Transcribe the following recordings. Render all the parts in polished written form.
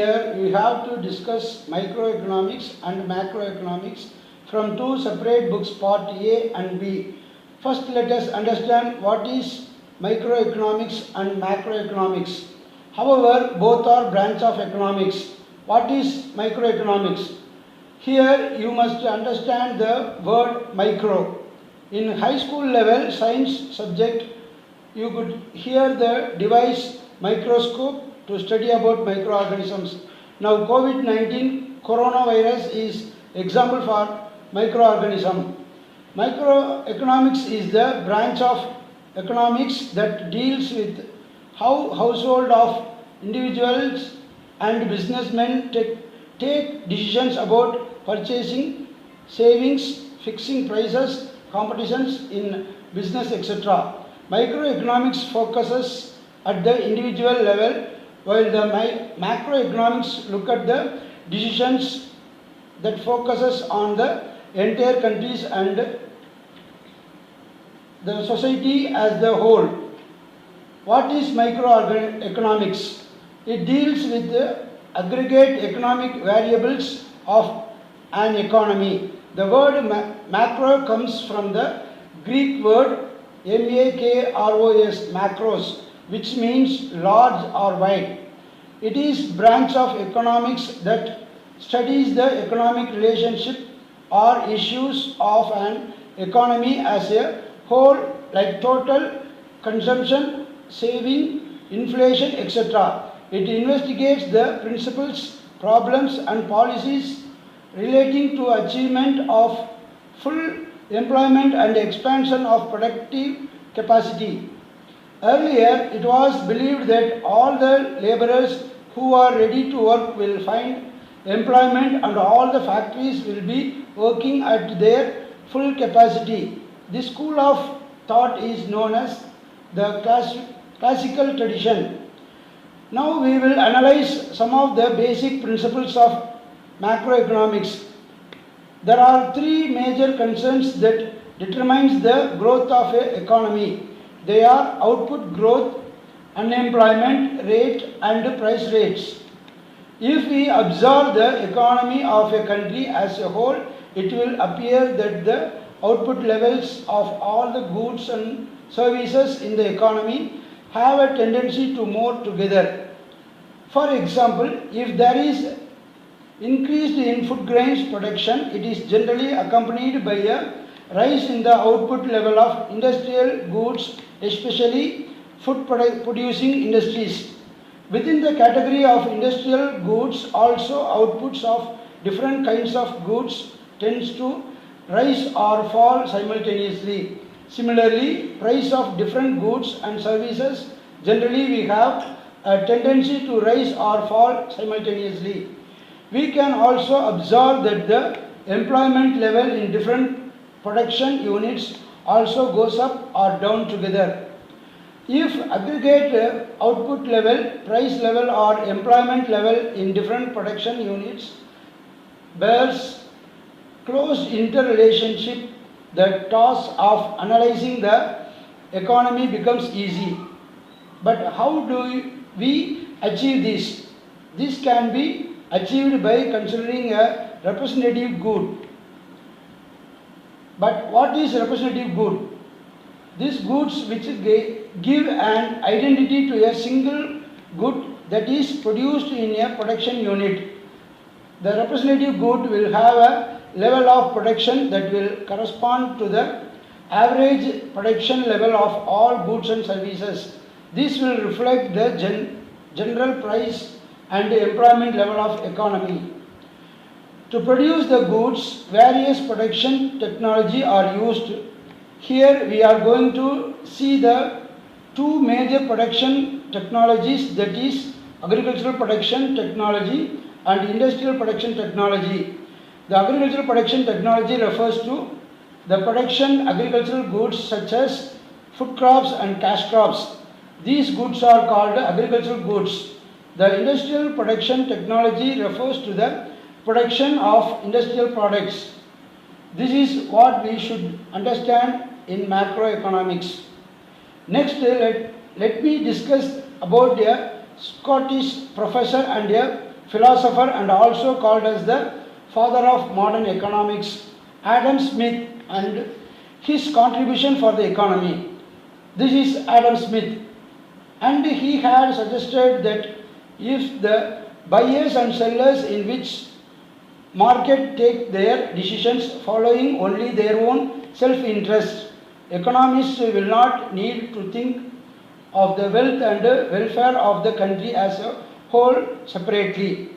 here we have to discuss microeconomics and macroeconomics from two separate books, part A and B. First, let us understand what is microeconomics and macroeconomics. However, both are branch of economics. What is microeconomics? Here you must understand the word micro. In high school level science subject, you could hear the device microscope to study about microorganisms. Now COVID-19 coronavirus is example for microorganism. Microeconomics is the branch of economics that deals with how household of individuals and businessmen take decisions about purchasing, savings, fixing prices, competitions in business, etc. Microeconomics focuses at the individual level, while the macroeconomics look at the decisions that focuses on the entire countries and the society as the whole. What is microeconomics? It deals with the aggregate economic variables of an economy. The word macro comes from the Greek word makros, macros, which means large or wide. It is branch of economics that studies the economic relationship or issues of an economy as a whole, like total consumption, saving, inflation, etc. It investigates the principles, problems and policies relating to achievement of full employment and expansion of productive capacity. Earlier, it was believed that all the laborers who are ready to work will find employment and all the factories will be working at their full capacity. This school of thought is known as the classical tradition. Now we will analyze some of the basic principles of macroeconomics. There are three major concerns that determines the growth of an economy. They are output growth, unemployment rate and price rates. If we observe the economy of a country as a whole, it will appear that the output levels of all the goods and services in the economy have a tendency to move together. For example, if there is increase in food grains production, it is generally accompanied by a rise in the output level of industrial goods, especially food producing industries. Within the category of industrial goods, also outputs of different kinds of goods tends to rise or fall simultaneously. Similarly, price of different goods and services, generally we have a tendency to rise or fall simultaneously. We can also observe that the employment level in different production units also goes up or down together. If aggregate output level, price level or employment level in different production units bears close interrelationship, the task of analyzing the economy becomes easy. But how do we achieve this? This can be achieved by considering a representative good. But what is representative good? These goods which give an identity to a single good that is produced in a production unit. The representative good will have a level of production that will correspond to the average production level of all goods and services. This will reflect the general price and employment level of economy. To produce the goods, various production technology are used. Here we are going to see the two major production technologies, that is agricultural production technology and industrial production technology. The agricultural production technology refers to the production agricultural goods such as food crops and cash crops. These goods are called agricultural goods. The industrial production technology refers to the production of industrial products. This is what we should understand in macroeconomics. Next, let me discuss about a Scottish professor and a philosopher and also called as the father of modern economics, Adam Smith, and his contribution for the economy. This is Adam Smith, and he had suggested that if the buyers and sellers in which market take their decisions following only their own self-interest, economists will not need to think of the wealth and welfare of the country as a whole separately.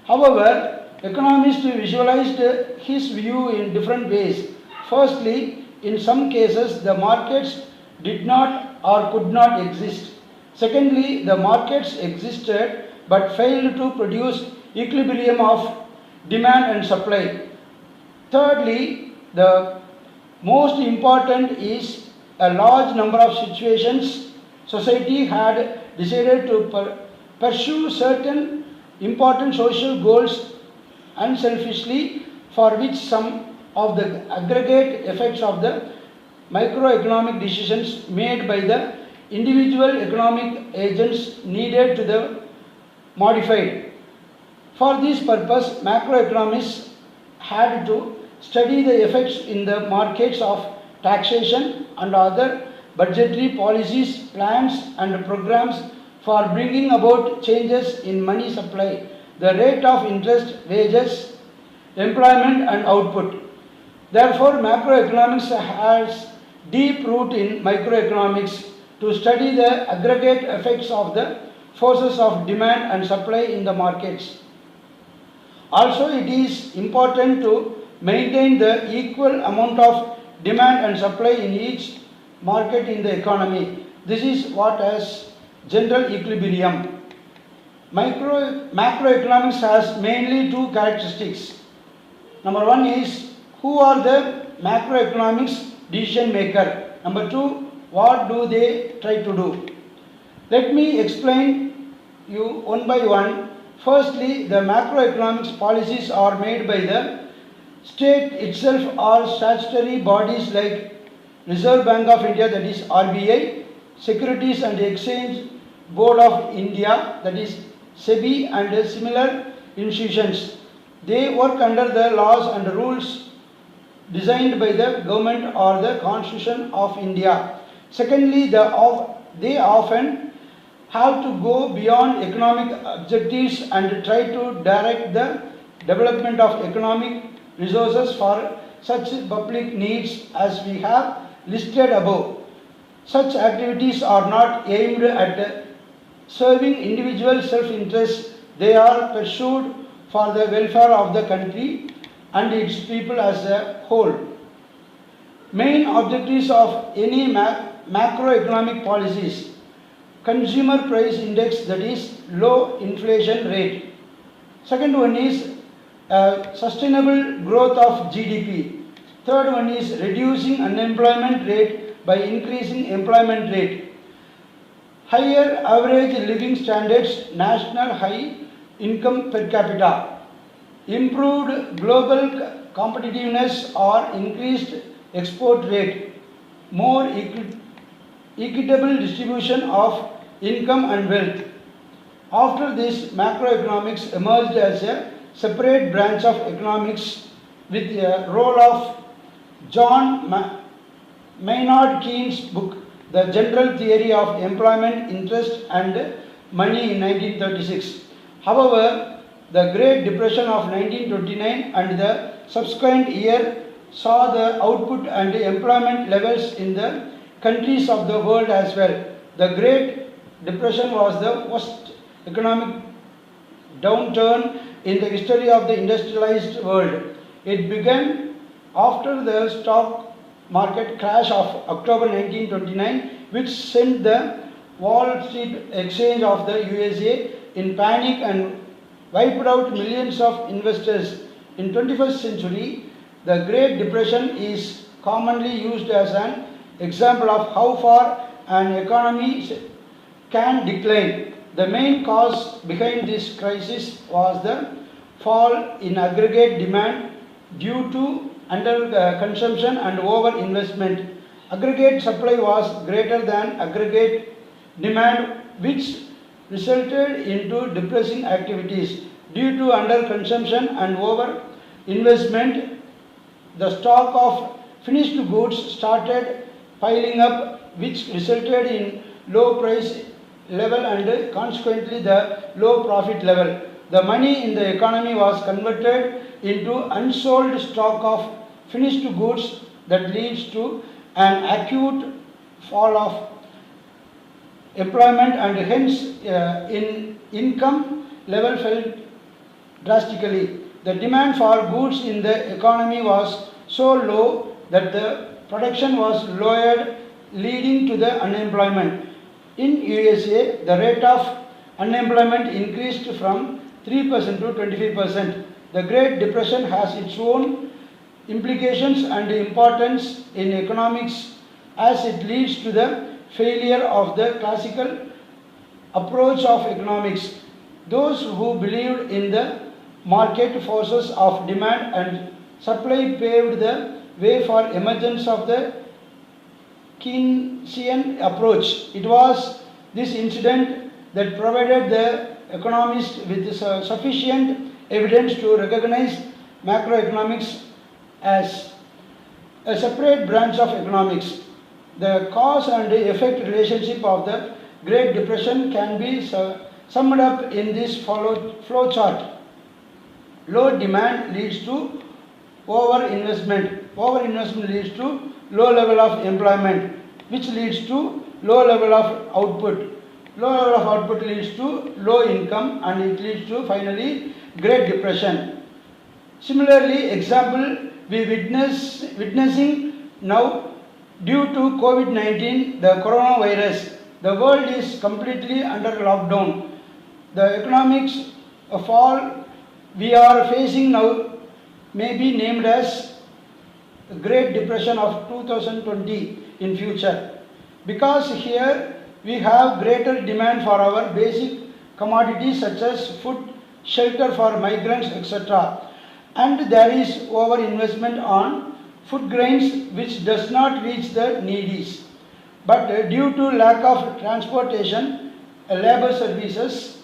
However, economists visualized his view in different ways. Firstly, in some cases, the markets did not or could not exist. Secondly, the markets existed but failed to produce equilibrium of demand and supply. Thirdly, the most important is a large number of situations society had decided to pursue certain important social goals unselfishly, for which some of the aggregate effects of the microeconomic decisions made by the individual economic agents needed to the modified. For this purpose, macroeconomists had to study the effects in the markets of taxation and other budgetary policies, plans and programs for bringing about changes in money supply, the rate of interest, wages, employment and output. Therefore, macroeconomics has deep root in microeconomics to study the aggregate effects of the forces of demand and supply in the markets. Also, it is important to maintain the equal amount of demand and supply in each market in the economy. This is what as general equilibrium. Macroeconomics has mainly two characteristics. Number one is who are the macroeconomics decision maker. Number two, what do they try to do? Let me explain you one by one. Firstly, the macroeconomics policies are made by the state itself or statutory bodies like Reserve Bank of India, that is RBI, Securities and Exchange Board of India, that is SEBI, and similar institutions. They work under the laws and rules designed by the government or the Constitution of India. Secondly, they often have to go beyond economic objectives and try to direct the development of economic resources for such public needs as we have listed above. Such activities are not aimed at serving individual self-interest, they are pursued for the welfare of the country and its people as a whole. Main objectives of any macroeconomic policies: consumer price index, that is low inflation rate. Second one is sustainable growth of GDP. Third one is reducing unemployment rate by increasing employment rate. Higher average living standards, national high income per capita. Improved global competitiveness or increased export rate. More equitable distribution of income and wealth. After this, macroeconomics emerged as a separate branch of economics with a role of John Maynard Keynes' book, The General Theory of Employment, Interest and Money in 1936. However, the Great Depression of 1929 and the subsequent year saw the output and employment levels in the countries of the world as well. The Great Depression was the worst economic downturn in the history of the industrialized world. It began after the stock market crash of October 1929, which sent the Wall Street Exchange of the USA in panic and wiped out millions of investors. In 21st century, the Great Depression is commonly used as an example of how far an economy can decline. The main cause behind this crisis was the fall in aggregate demand due to under-consumption and over-investment. Aggregate supply was greater than aggregate demand, which resulted into depressing activities. Due to under-consumption and over-investment, the stock of finished goods started piling up, which resulted in low price level and consequently the low profit level. The money in the economy was converted into unsold stock of finished goods that leads to an acute fall of employment and hence in income level fell drastically. The demand for goods in the economy was so low that the production was lowered, leading to the unemployment. In USA, the rate of unemployment increased from 3% to 25%. The Great Depression has its own implications and importance in economics as it leads to the failure of the classical approach of economics. Those who believed in the market forces of demand and supply paved the way for emergence of the Keynesian approach. It was this incident that provided the economists with sufficient evidence to recognize macroeconomics as a separate branch of economics. The cause and effect relationship of the Great Depression can be summed up in this flow chart. Low demand leads to over-investment. Over-investment leads to low level of employment, which leads to low level of output. Low level of output leads to low income and it leads to finally Great Depression. Similarly, example we witnessing now due to COVID-19, the coronavirus, the world is completely under lockdown. The economics fall we are facing now may be named as Great Depression of 2020 in future, because here we have greater demand for our basic commodities such as food, shelter for migrants, etc. And there is over investment on food grains which does not reach the needies. But due to lack of transportation, labor services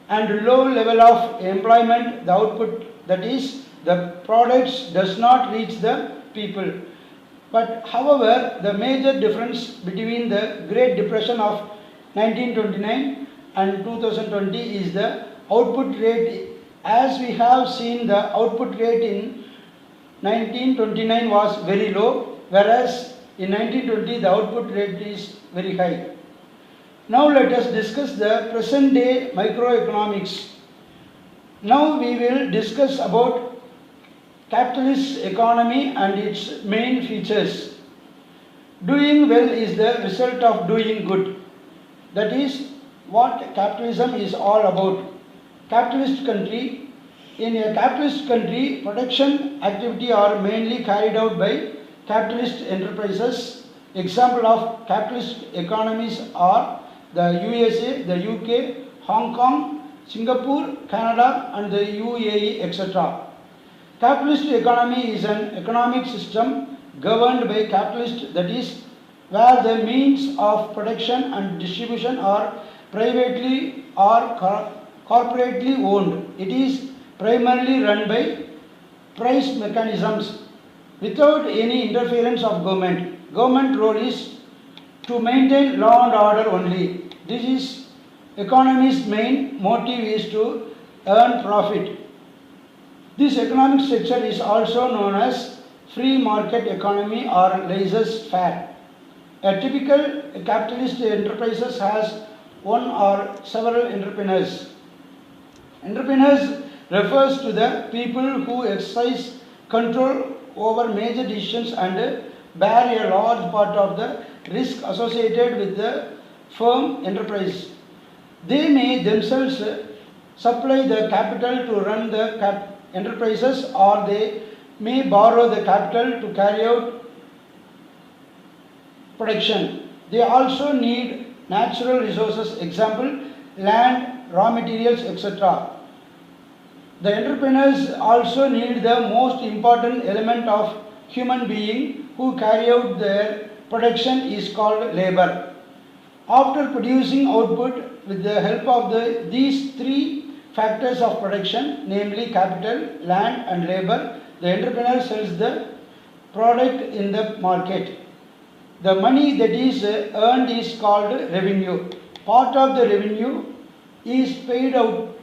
and low level of employment, the output, that is the products, does not reach the people. But however, the major difference between the Great Depression of 1929 and 2020 is the output rate. As we have seen, the output rate in 1929 was very low, whereas in 1920 the output rate is very high. Now let us discuss the present day microeconomics. Now we will discuss about capitalist economy and its main features. Doing well is the result of doing good. That is what capitalism is all about. Capitalist country. In a capitalist country, production activity are mainly carried out by capitalist enterprises. Example of capitalist economies are the USA, the UK, Hong Kong, Singapore, Canada and the UAE, etc. Capitalist economy is an economic system governed by capitalist, that is, where the means of production and distribution are privately or corporately owned. It is primarily run by price mechanisms without any interference of government. Government role is to maintain law and order only. This is economy's main motive is to earn profit. This economic structure is also known as free market economy or laissez-faire. A typical capitalist enterprise has one or several entrepreneurs. Entrepreneurs refers to the people who exercise control over major decisions and bear a large part of the risk associated with the firm enterprise. They may themselves supply the capital to run the enterprises, or they may borrow the capital to carry out production. They also need natural resources, example land, raw materials, etc. The entrepreneurs also need the most important element of human being who carry out their production is called labor. After producing output with the help of these three factors of production, namely capital, land, and labor. The entrepreneur sells the product in the market. The money that is earned is called revenue. Part of the revenue is paid out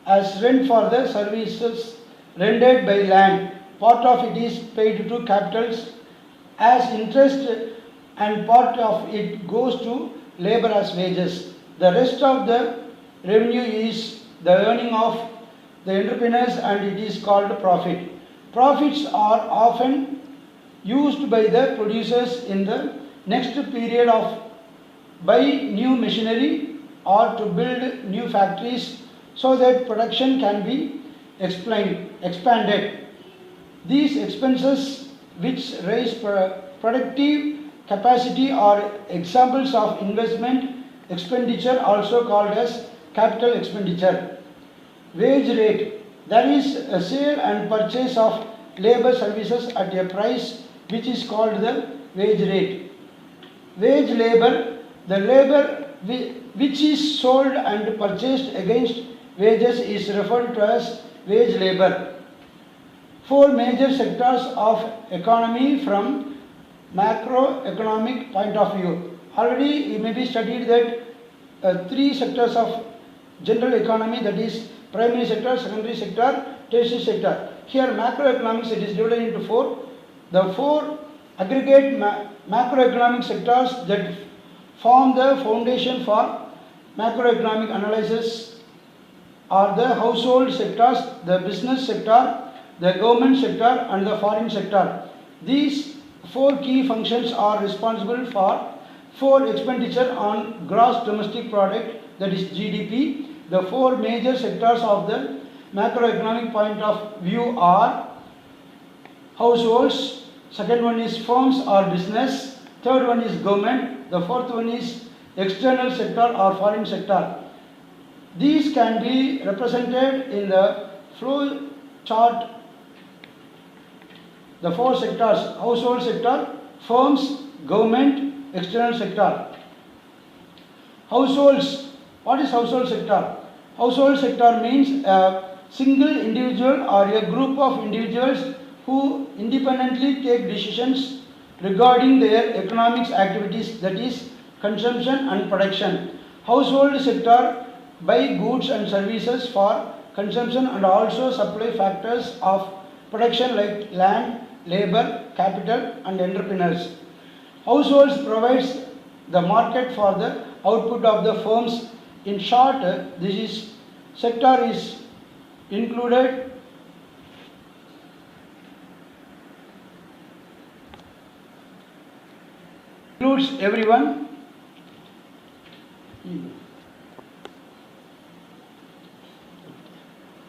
as rent for the services rendered by land. Part of it is paid to capitals as interest, and part of it goes to labor as wages. The rest of the revenue is the earning of the entrepreneurs, and it is called profit. Profits are often used by the producers in the next period of buy new machinery or to build new factories so that production can be expanded. These expenses which raise productive capacity are examples of investment expenditure, also called as capital expenditure. Wage rate, that is a sale and purchase of labor services at a price which is called the wage rate. Wage labor, the labor which is sold and purchased against wages is referred to as wage labor. Four major sectors of economy from macroeconomic point of view. Already you may be studied that three sectors of general economy, that is primary sector, secondary sector, tertiary sector. Here macroeconomics, it is divided into four. The four aggregate macroeconomic sectors that form the foundation for macroeconomic analysis are the household sectors, the business sector, the government sector, and the foreign sector. These four key functions are responsible for expenditure on gross domestic product, that is GDP. The four major sectors of the macroeconomic point of view are households, second one is firms or business, third one is government, the fourth one is external sector or foreign sector. These can be represented in the flow chart. The four sectors: household sector, firms, government, external sector. Households. What is household sector? Household sector means a single individual or a group of individuals who independently take decisions regarding their economic activities, that is consumption and production. Household sector buy goods and services for consumption and also supply factors of production like land, labor, capital, and entrepreneurs. Households provides the market for the output of the firms. In short, this sector is included includes everyone.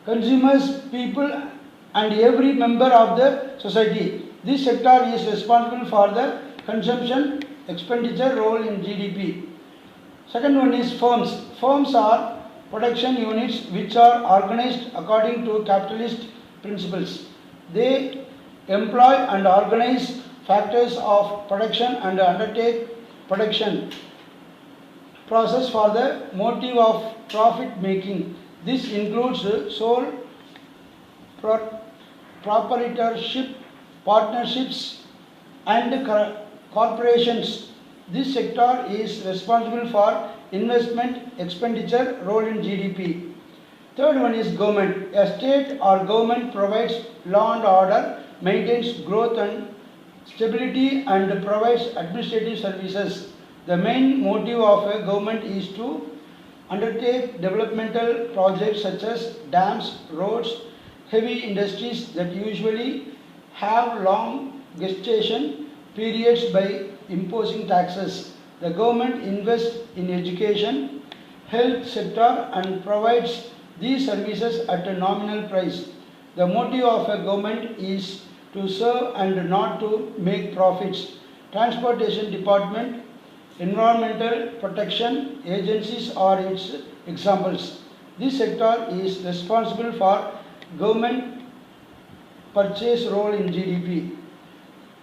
Consumers, people, and every member of the society. This sector is responsible for the consumption expenditure role in GDP. Second one is firms. Firms are production units which are organized according to capitalist principles. They employ and organize factors of production and undertake production process for the motive of profit making. This includes sole proprietorship, partnerships, and corporations. This sector is responsible for investment expenditure role in GDP. Third one is government. A state or government provides law and order, maintains growth and stability, and provides administrative services. The main motive of a government is to undertake developmental projects such as dams, roads, heavy industries that usually have long gestation periods by imposing taxes. The government invests in education, health sector, and provides these services at a nominal price. The motive of a government is to serve and not to make profits. Transportation department, environmental protection agencies are its examples. This sector is responsible for government purchase role in GDP.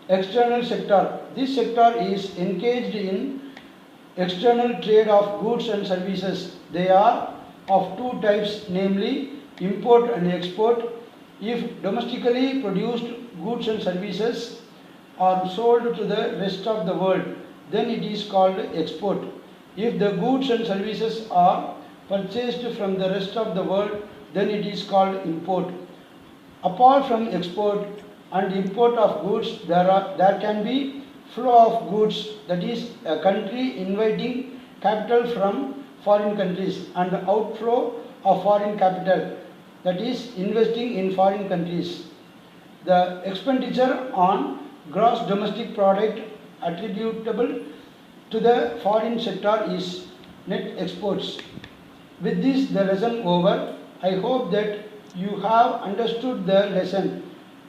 External sector. This sector is engaged in external trade of goods and services. They are of two types, namely import and export. If domestically produced goods and services are sold to the rest of the world, then it is called export. If the goods and services are purchased from the rest of the world, then it is called import. Apart from export and import of goods, there can be flow of goods, that is a country inviting capital from foreign countries, and outflow of foreign capital, that is investing in foreign countries. The expenditure on gross domestic product attributable to the foreign sector is net exports. With this, the lesson over. I hope that you have understood the lesson.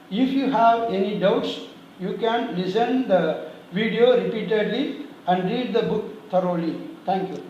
If you have any doubts, you can listen the video repeatedly and read the book thoroughly. Thank you.